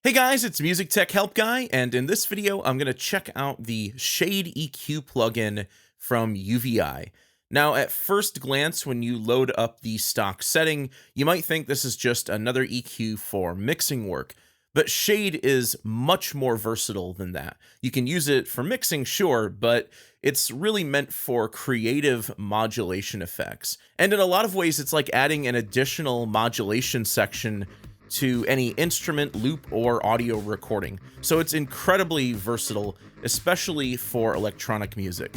Hey guys, it's MusicTechHelpGuy, and in this video, I'm going to check out the Shade EQ plugin from UVI. Now, at first glance, when you load up the stock setting, you might think this is just another EQ for mixing work, but Shade is much more versatile than that. You can use it for mixing, sure, but it's really meant for creative modulation effects. And in a lot of ways, it's like adding an additional modulation section to any instrument, loop, or audio recording. So it's incredibly versatile, especially for electronic music.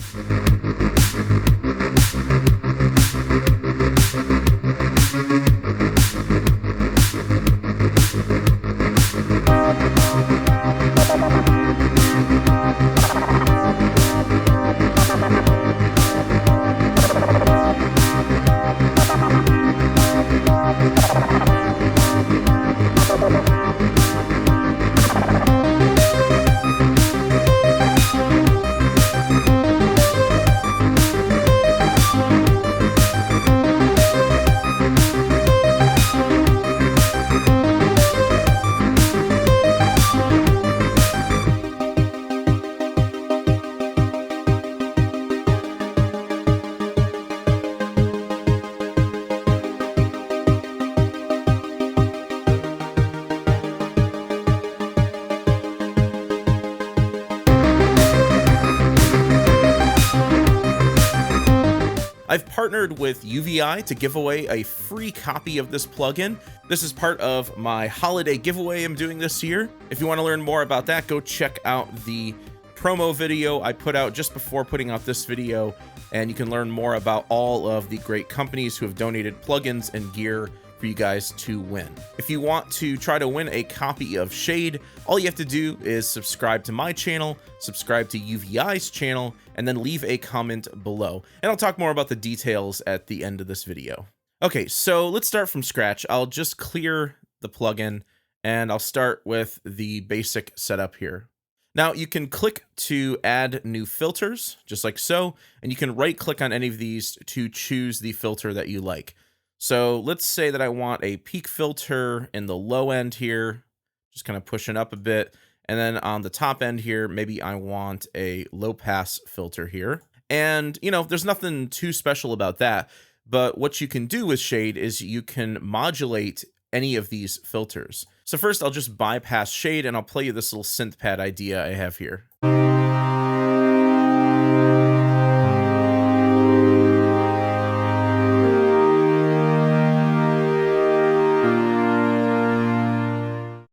I've partnered with UVI to give away a free copy of this plugin. This is part of my holiday giveaway I'm doing this year. If you want to learn more about that, go check out the promo video I put out just before putting out this video, and you can learn more about all of the great companies who have donated plugins and gear for you guys to win. If you want to try to win a copy of Shade, all you have to do is subscribe to my channel, subscribe to UVI's channel, and then leave a comment below. And I'll talk more about the details at the end of this video. Okay, so let's start from scratch. I'll just clear the plugin, and I'll start with the basic setup here. Now, you can click to add new filters, just like so, and you can right-click on any of these to choose the filter that you like. So let's say that I want a peak filter in the low end here, just kind of pushing up a bit. And then on the top end here, maybe I want a low pass filter here. And, you know, there's nothing too special about that. But what you can do with Shade is you can modulate any of these filters. So first I'll just bypass Shade and I'll play you this little synth pad idea I have here.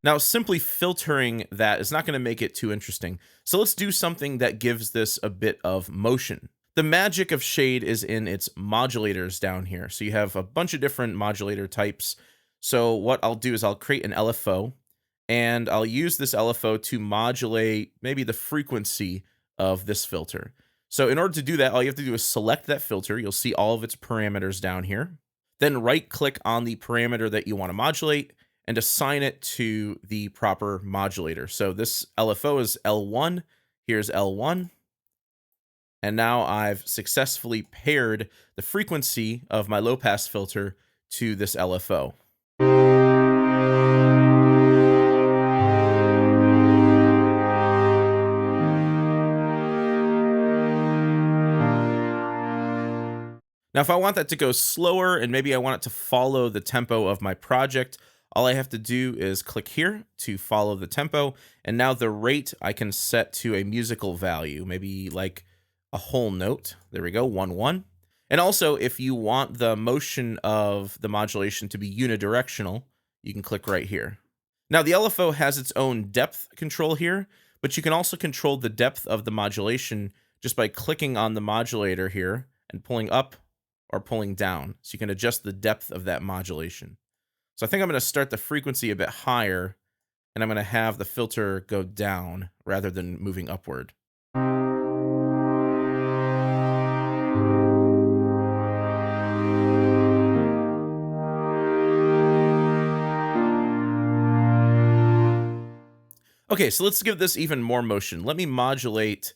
Now, simply filtering that is not going to make it too interesting. So let's do something that gives this a bit of motion. The magic of Shade is in its modulators down here. So you have a bunch of different modulator types. So what I'll do is I'll create an LFO, and I'll use this LFO to modulate maybe the frequency of this filter. So in order to do that, all you have to do is select that filter. You'll see all of its parameters down here. Then right-click on the parameter that you want to modulate and assign it to the proper modulator. So this LFO is L1, here's L1, and now I've successfully paired the frequency of my low-pass filter to this LFO. Now, if I want that to go slower and maybe I want it to follow the tempo of my project, all I have to do is click here to follow the tempo, and now the rate I can set to a musical value, maybe like a whole note. There we go, 1-1. And also, if you want the motion of the modulation to be unidirectional, you can click right here. Now, the LFO has its own depth control here, but you can also control the depth of the modulation just by clicking on the modulator here and pulling up or pulling down. So you can adjust the depth of that modulation. So I think I'm going to start the frequency a bit higher, and I'm going to have the filter go down rather than moving upward. Okay, so let's give this even more motion. Let me modulate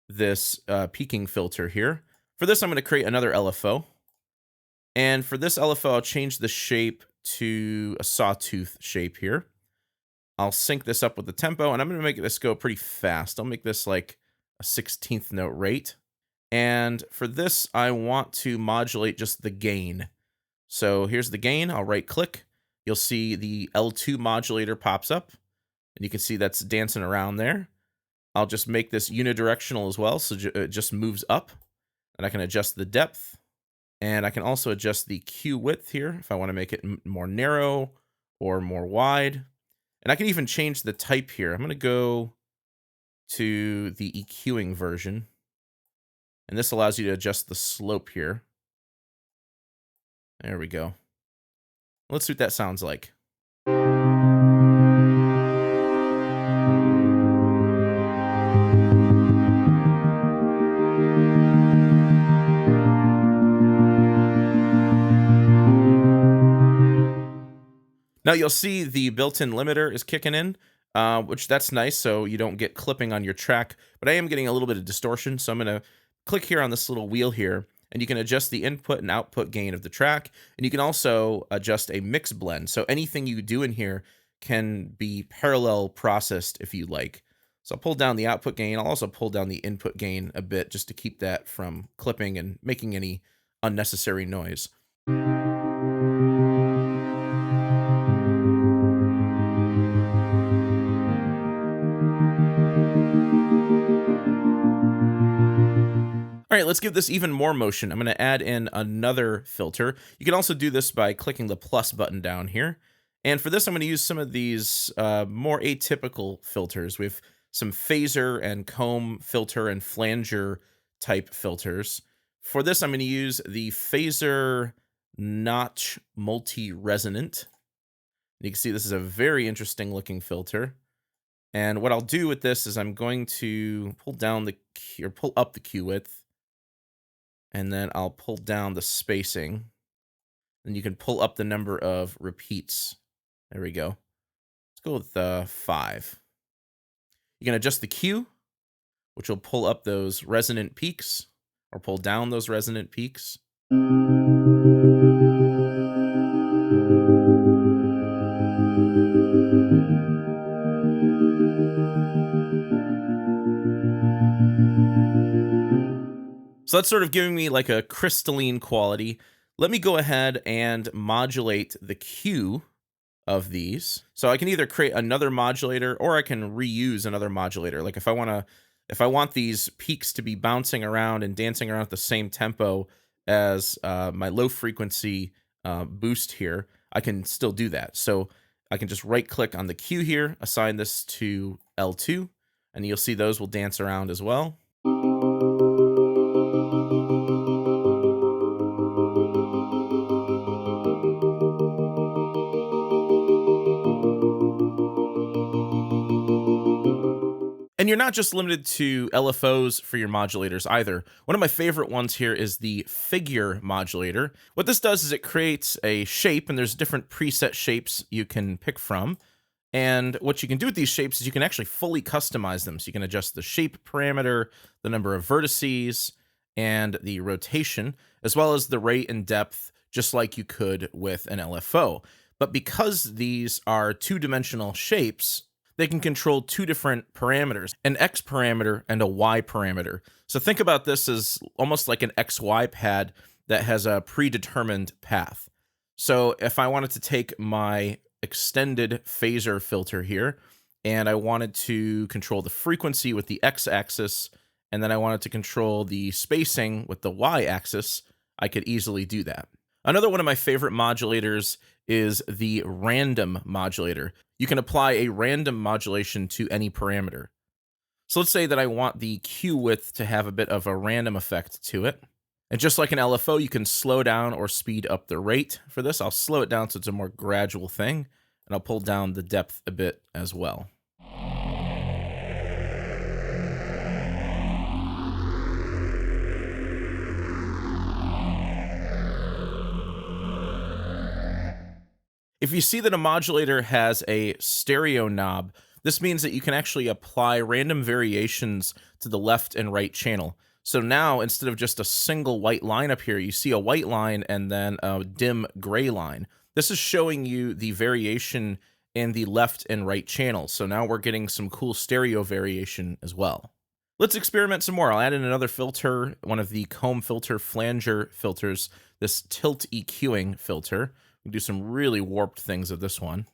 this peaking filter here. For this, I'm going to create another LFO. And for this LFO, I'll change the shape to a sawtooth shape here. I'll sync this up with the tempo, and I'm going to make this go pretty fast. I'll make this like a 16th note rate. And for this, I want to modulate just the gain. So here's the gain. I'll right click. You'll see the L2 modulator pops up, and you can see that's dancing around there. I'll just make this unidirectional as well, so it just moves up, and I can adjust the depth, and I can also adjust the Q width here if I want to make it more narrow or more wide. And I can even change the type here. I'm going to go to the EQing version, and this allows you to adjust the slope here. There we go. Let's see what that sounds like. Now you'll see the built-in limiter is kicking in, which that's nice, so you don't get clipping on your track, but I am getting a little bit of distortion, so I'm going to click here on this little wheel here, and you can adjust the input and output gain of the track, and you can also adjust a mix blend, so anything you do in here can be parallel processed if you like. So I'll pull down the output gain. I'll also pull down the input gain a bit just to keep that from clipping and making any unnecessary noise. All right, let's give this even more motion. I'm going to add in another filter. You can also do this by clicking the plus button down here. And for this, I'm going to use some of these more atypical filters. We have some phaser and comb filter and flanger type filters. For this, I'm going to use the phaser notch multi-resonant. You can see this is a very interesting looking filter. And what I'll do with this is I'm going to pull up the Q width. And then I'll pull down the spacing. And you can pull up the number of repeats. There we go. Let's go with 5. You can adjust the Q, which will pull up those resonant peaks, or pull down those resonant peaks. So that's sort of giving me like a crystalline quality. Let me go ahead and modulate the Q of these. So I can either create another modulator or I can reuse another modulator. Like if I want these peaks to be bouncing around and dancing around at the same tempo as my low frequency boost here, I can still do that. So I can just right click on the Q here, assign this to L2, and you'll see those will dance around as well. And you're not just limited to LFOs for your modulators either. One of my favorite ones here is the figure modulator. What this does is it creates a shape, and there's different preset shapes you can pick from. And what you can do with these shapes is you can actually fully customize them. So you can adjust the shape parameter, the number of vertices, and the rotation, as well as the rate and depth, just like you could with an LFO. But because these are two-dimensional shapes, they can control two different parameters, an X parameter and a Y parameter. So think about this as almost like an XY pad that has a predetermined path. So if I wanted to take my extended phaser filter here, and I wanted to control the frequency with the X-axis, and then I wanted to control the spacing with the Y-axis, I could easily do that. Another one of my favorite modulators is the random modulator. You can apply a random modulation to any parameter. So let's say that I want the Q width to have a bit of a random effect to it. And just like an LFO, you can slow down or speed up the rate. For this, I'll slow it down so it's a more gradual thing, and I'll pull down the depth a bit as well. If you see that a modulator has a stereo knob, this means that you can actually apply random variations to the left and right channel. So now, instead of just a single white line up here, you see a white line and then a dim gray line. This is showing you the variation in the left and right channels. So now we're getting some cool stereo variation as well. Let's experiment some more. I'll add in another filter, one of the comb filter flanger filters, this tilt EQing filter. We can do some really warped things with this one.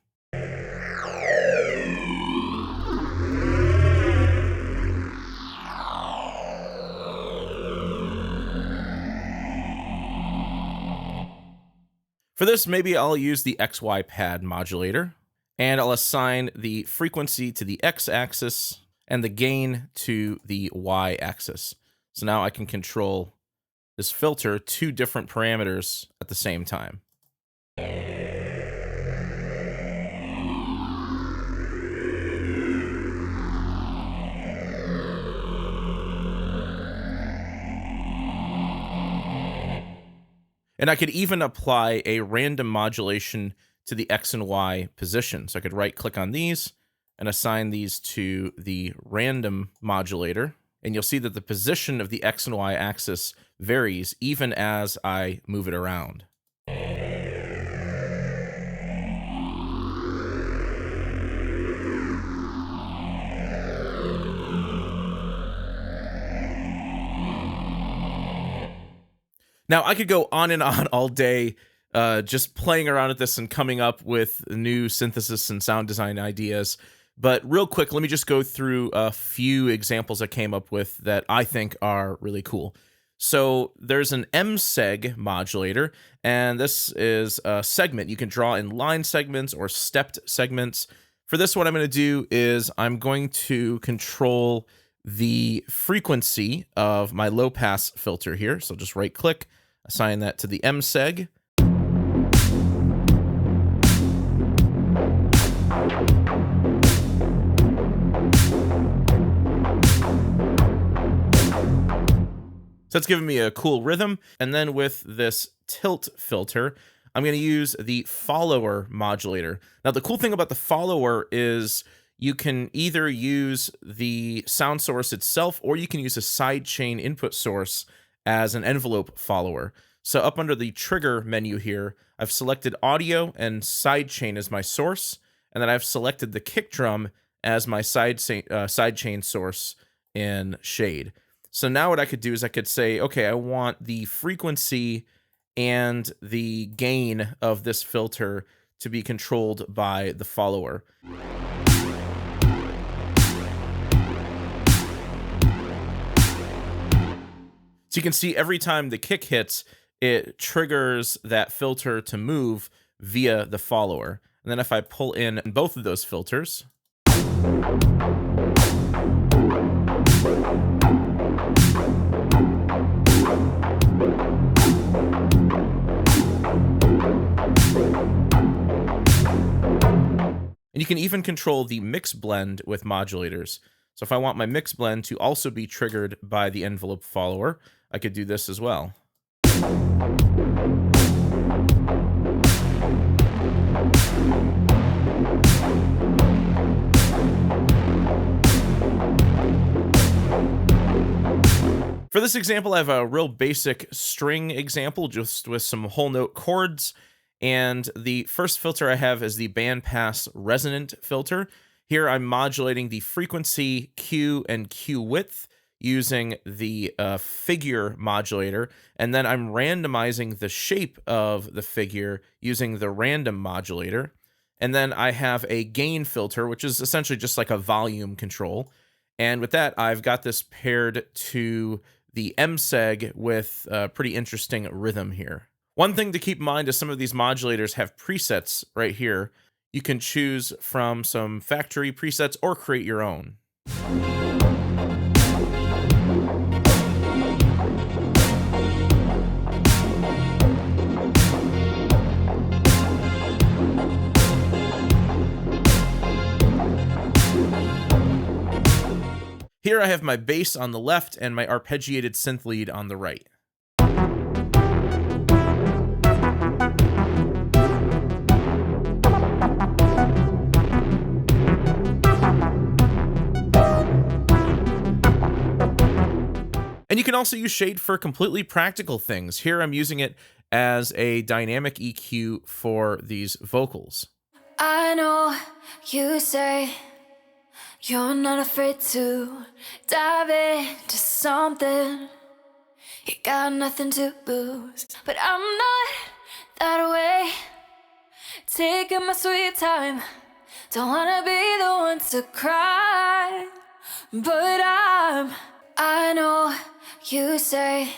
For this, maybe I'll use the XY pad modulator, and I'll assign the frequency to the X-axis and the gain to the Y-axis. So now I can control this filter 2 different parameters at the same time. And I could even apply a random modulation to the X and Y position. So I could right-click on these and assign these to the random modulator. And you'll see that the position of the X and Y axis varies even as I move it around. Now, I could go on and on all day just playing around with this and coming up with new synthesis and sound design ideas. But real quick, let me just go through a few examples I came up with that I think are really cool. So there's an MSEG modulator, and this is a segment. You can draw in line segments or stepped segments. For this, what I'm going to do is I'm going to control the frequency of my low pass filter here. So just right click, assign that to the MSEG. So it's giving me a cool rhythm. And then with this tilt filter, I'm going to use the follower modulator. Now, the cool thing about the follower is you can either use the sound source itself, or you can use a sidechain input source as an envelope follower. So up under the trigger menu here, I've selected audio and sidechain as my source, and then I've selected the kick drum as my sidechain source in shade. So now what I could do is I could say, okay, I want the frequency and the gain of this filter to be controlled by the follower. So you can see every time the kick hits, it triggers that filter to move via the follower. And then if I pull in both of those filters, and you can even control the mix blend with modulators. So if I want my mix blend to also be triggered by the envelope follower, I could do this as well. For this example, I have a real basic string example just with some whole note chords. And the first filter I have is the bandpass resonant filter. Here I'm modulating the frequency, Q, and Q width using the figure modulator, and then I'm randomizing the shape of the figure using the random modulator. And then I have a gain filter, which is essentially just like a volume control. And with that, I've got this paired to the MSEG with a pretty interesting rhythm here. One thing to keep in mind is some of these modulators have presets right here. You can choose from some factory presets or create your own. Here I have my bass on the left and my arpeggiated synth lead on the right. And you can also use shade for completely practical things. Here I'm using it as a dynamic EQ for these vocals. I know you say you're not afraid to dive into something. You got nothing to lose, but I'm not that way. Taking my sweet time, don't wanna be the one to cry, but I know you say.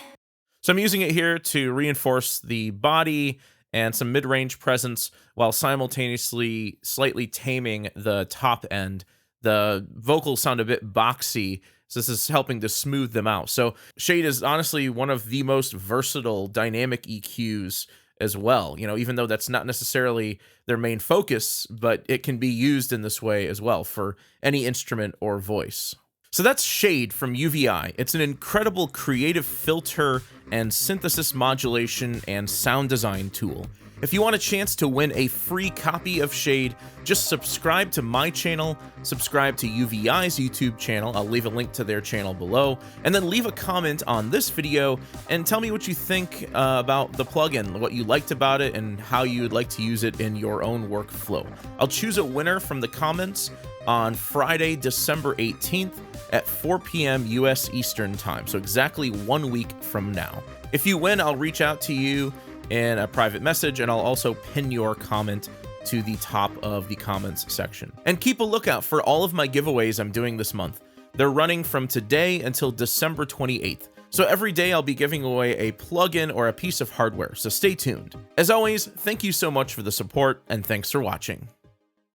So I'm using it here to reinforce the body and some mid-range presence while simultaneously slightly taming the top end. The vocals sound a bit boxy, so this is helping to smooth them out. So shade is honestly one of the most versatile dynamic EQs as well. You know, even though that's not necessarily their main focus, but it can be used in this way as well for any instrument or voice. So that's Shade from UVI. It's an incredible creative filter and synthesis modulation and sound design tool. If you want a chance to win a free copy of Shade, just subscribe to my channel, subscribe to UVI's YouTube channel, I'll leave a link to their channel below, and then leave a comment on this video and tell me what you think about the plugin, what you liked about it, and how you would like to use it in your own workflow. I'll choose a winner from the comments on Friday, December 18th at 4 p.m. US Eastern Time, so exactly 1 week from now. If you win, I'll reach out to you in a private message, and I'll also pin your comment to the top of the comments section. And keep a lookout for all of my giveaways I'm doing this month. They're running from today until December 28th. So every day I'll be giving away a plugin or a piece of hardware, so stay tuned. As always, thank you so much for the support, and thanks for watching.